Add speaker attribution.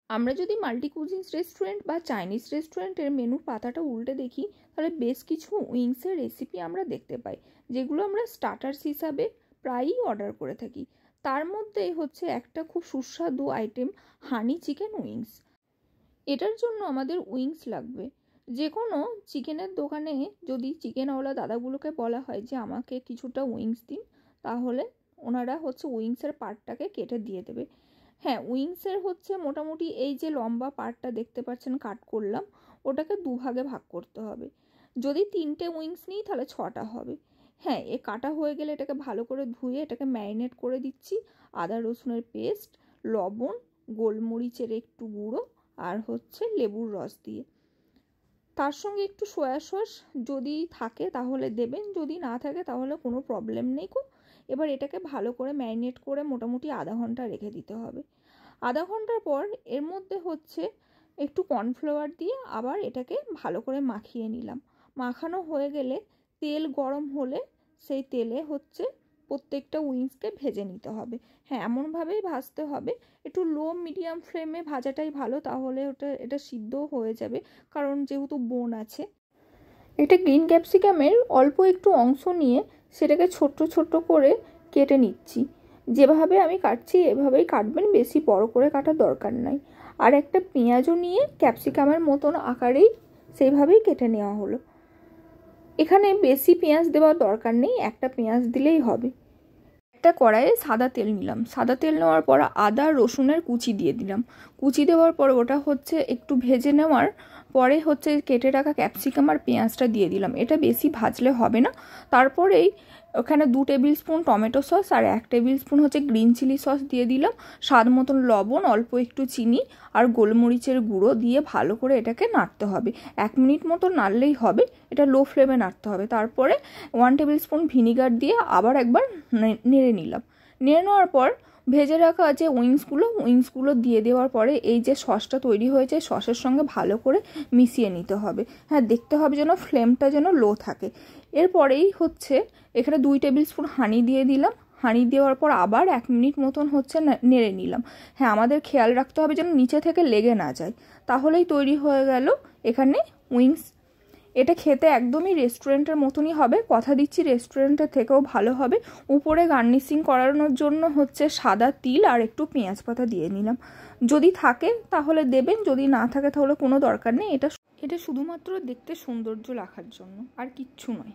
Speaker 1: আমরা যদি multi কুজিনস restaurant বা চাইনিজ রেস্টুরেন্টের মেনুর পাতাটা উল্টে দেখি, তাহলে বেশ কিছু উইংসের রেসিপি আমরা দেখতে পাই, যেগুলো আমরা স্টার্টার্স হিসাবে প্রায়ই অর্ডার করে থাকি। তার মধ্যেই হচ্ছে একটা খুব সুস্বাদু আইটেম, হানি চিকেন উইংস। এটার জন্য আমাদের উইংস লাগবে। যে কোনো চিকেনের দোকানে যদি চিকেনওয়ালা দাদাগুলোকে বলা হয় যে আমাকে কিছুটা উইংস দিন, তাহলে ওনারা হচ্ছে উইংসের পার্টটাকে কেটে দিয়ে দেবে। হ্যাঁ, উইংসের হচ্ছে মোটামুটি এই যে লম্বা পার্টটা দেখতে পাচ্ছেন কাট করলাম, ওটাকে দুভাগে ভাগ করতে হবে। যদি 3টে উইংস নিই তাহলে 6টা হবে। হ্যাঁ, এ কাটা হয়ে গেলে এটাকে ভালো করে ধুয়ে এটাকে ম্যারিনেট করে দিচ্ছি। আদা রসুনের পেস্ট, লবণ, গোলমরিচের একটু গুঁড়ো আর হচ্ছে লেবুর রস দিয়ে। তার সঙ্গে একটু সয়া সস যদি থাকে তাহলে দেবেন, যদি না থাকে তাহলে কোনো প্রবলেম নেই গো। এবার এটাকে ভালো করে ম্যারিনেট করে মোটামুটি আধা ঘন্টা রেখে দিতে হবে। আধা ঘন্টার পর এর মধ্যে হচ্ছে একটু কর্নফ্লাওয়ার দিয়ে আবার এটাকে ভালো করে মাখিয়ে নিলাম। মাখানো হয়ে গেলে তেল গরম হলে সেই তেলে হচ্ছে প্রত্যেকটা উইংসকে ভেজে নিতে হবে। হ্যাঁ, এমনভাবেই ভাজতে হবে, একটু লো মিডিয়াম ফ্লেমে ভাজাটাই ভালো, তাহলে এটা সিদ্ধও হয়ে যাবে, কারণ যেহেতু বোন আছে। একটা গ্রিন ক্যাপসিকামের অল্প একটু অংশ নিয়ে সেটাকে ছোট্ট ছোট্ট করে কেটে নিচ্ছি। যেভাবে আমি কাটছি এভাবেই কাটবেন, বেশি বড় করে কাটার দরকার নাই। আর একটা পেঁয়াজও নিয়ে ক্যাপসিকামের মতন আকারেই সেইভাবেই কেটে নেওয়া হলো। এখানে বেশি পেঁয়াজ দেওয়ার দরকার নেই, একটা পেঁয়াজ দিলেই হবে। একটা কড়াইয়ে সাদা তেল নিলাম। সাদা তেল নেওয়ার পর আদা রসুনের কুচি দিয়ে দিলাম। কুচি দেওয়ার পর ওটা হচ্ছে একটু ভেজে নেওয়ার পরে হচ্ছে কেটে রাখা ক্যাপসিকাম আর পেঁয়াজটা দিয়ে দিলাম। এটা বেশি ভাজলে হবে না। তারপরেই ওখানে 2 টেবিল স্পুন টমেটো সস আর 1 টেবিল স্পুন হচ্ছে গ্রিন চিলি সস দিয়ে দিলাম। স্বাদ মতন লবণ, অল্প একটু চিনি আর গোলমরিচের গুঁড়ো দিয়ে ভালো করে এটাকে নাড়তে হবে। 1 মিনিট মতো নাড়লেই হবে। এটা লো ফ্লেমে নাড়তে হবে। তারপরে 1 টেবিল স্পুন ভিনিগার দিয়ে আবার একবার নেড়ে নিলাম। নেড়ে নেওয়ার পর ভেজে রাখা যে উইংসগুলো দিয়ে দেওয়ার পরে এই যে সসটা তৈরি হয়েছে, সসের সঙ্গে ভালো করে মিশিয়ে নিতে হবে। হ্যাঁ, দেখতে হবে যেন ফ্লেমটা যেন লো থাকে। এরপরেই হচ্ছে এখানে 2 টেবিল স্পুন হানি দিয়ে দিলাম। হানি দেওয়ার পর আবার 1 মিনিট মতন হচ্ছে নেড়ে নিলাম। হ্যাঁ, আমাদের খেয়াল রাখতে হবে যেন নিচে থেকে লেগে না যায়। তাহলেই তৈরি হয়ে গেল এখানে উইংস। এটা খেতে একদমই রেস্টুরেন্টের মতনই হবে, কথা দিচ্ছি রেস্টুরেন্টের থেকেও ভালো হবে। উপরে গার্নিশিং করানোর জন্য হচ্ছে সাদা তিল আর একটু পেঁয়াজ পাতা দিয়ে নিলাম। যদি থাকে তাহলে দেবেন, যদি না থাকে তাহলে কোনো দরকার নেই। এটা শুধুমাত্র দেখতে সৌন্দর্য রাখার জন্য, আর কিচ্ছু নয়।